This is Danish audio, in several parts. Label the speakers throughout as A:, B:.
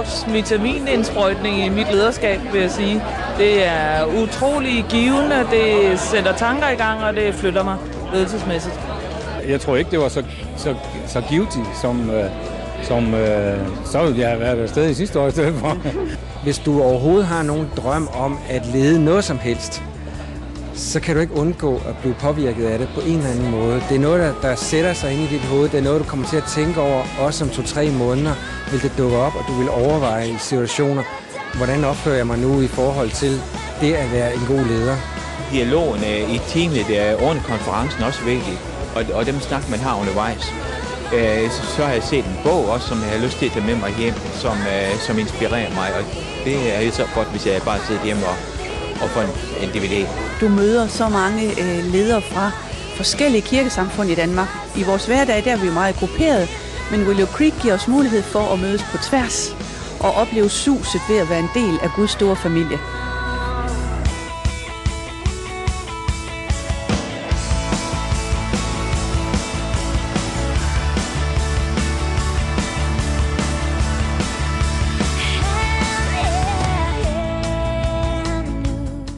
A: års vitaminindsprøjtning i mit lederskab, vil jeg sige. Det er utrolig givende, det sætter tanker i gang, og det flytter mig ledelsesmæssigt.
B: Jeg tror ikke, det var så givtigt, så ville jeg have været afsted i sidste år i stedet for.
C: Hvis du overhovedet har nogen drøm om at lede noget som helst, så kan du ikke undgå at blive påvirket af det på en eller anden måde. Det er noget, der sætter sig ind i dit hoved. Det er noget, du kommer til at tænke over, også om 2-3 måneder vil det dukke op, og du vil overveje i situationer, hvordan opfører jeg mig nu i forhold til det at være en god leder.
D: Dialogen i teamet under konferencen også vigtig, og dem snak, man har undervejs. Så har jeg set en bog også, som jeg har lyst til at tage med mig hjem, som inspirerer mig, og det er jo så godt, hvis jeg bare sidder hjemme og får en DVD.
E: Du møder så mange ledere fra forskellige kirkesamfund i Danmark. I vores hverdag der er vi meget grupperet, men Willow Creek giver os mulighed for at mødes på tværs og opleve suset ved at være en del af Guds store familie.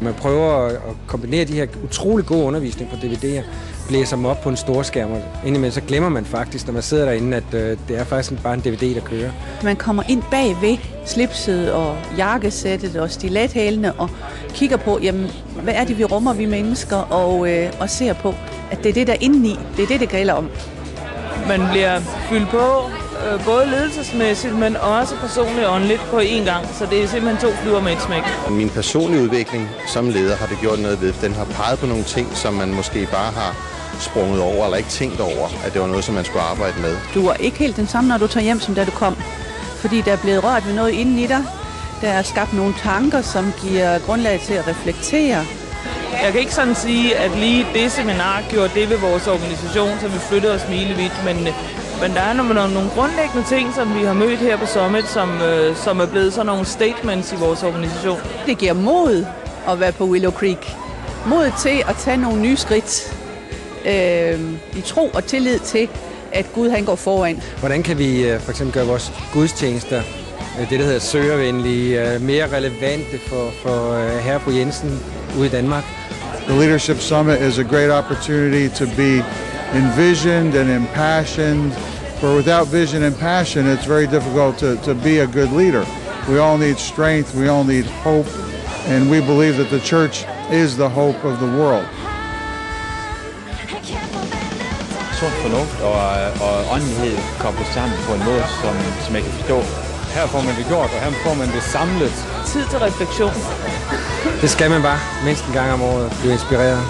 C: Man prøver at kombinere de her utrolig gode undervisning på DVD'er, blæser dem op på en stor skærm, og indimellem så glemmer man faktisk, når man sidder derinde, at det er faktisk bare en DVD, der kører.
E: Man kommer ind bag ved slipset og jakkesættet og stilethælene og kigger på, jamen, hvad er det, vi rummer, vi mennesker, og ser på, at det er det, der er indeni. Det er det gælder om.
A: Man bliver fyldt på, både ledelsesmæssigt, men også personligt og åndeligt på én gang. Så det er simpelthen 2 fluer med et smæk.
F: Min personlige udvikling som leder har det gjort noget ved. Den har peget på nogle ting, som man måske bare har sprunget over, eller ikke tænkt over, at det var noget, som man skulle arbejde med.
E: Du er ikke helt den samme, når du tager hjem, som da du kom. Fordi der er blevet rørt ved noget inden i dig. Der er skabt nogle tanker, som giver grundlag til at reflektere.
A: Jeg kan ikke sådan sige, at lige det seminar gjorde det ved vores organisation, så vi flyttede os milevidt, men der er nogle grundlæggende ting, som vi har mødt her på Summit, som er blevet sådan nogle statements i vores organisation.
E: Det giver mod at være på Willow Creek. Mod til at tage nogle nye skridt. I tro og tillid til, at Gud han går foran.
C: Hvordan kan vi for eksempel gøre vores gudstjenester, det der hedder søgervenlige, mere relevante for herre fru Jensen ude i Danmark?
G: The Leadership Summit is a great opportunity to be envisioned and impassioned. For without vision and passion, it's very difficult to be a good leader. We all need strength, we all need hope, and we believe that the church is the hope of the world.
D: Sund fornuft og åndelighed koblet sammen på en måde, som jeg kan forstå.
B: Her får man det gjort, og her får man det samlet.
A: Tid til refleksion.
C: Det skal man bare mindst en gang om året blive inspireret.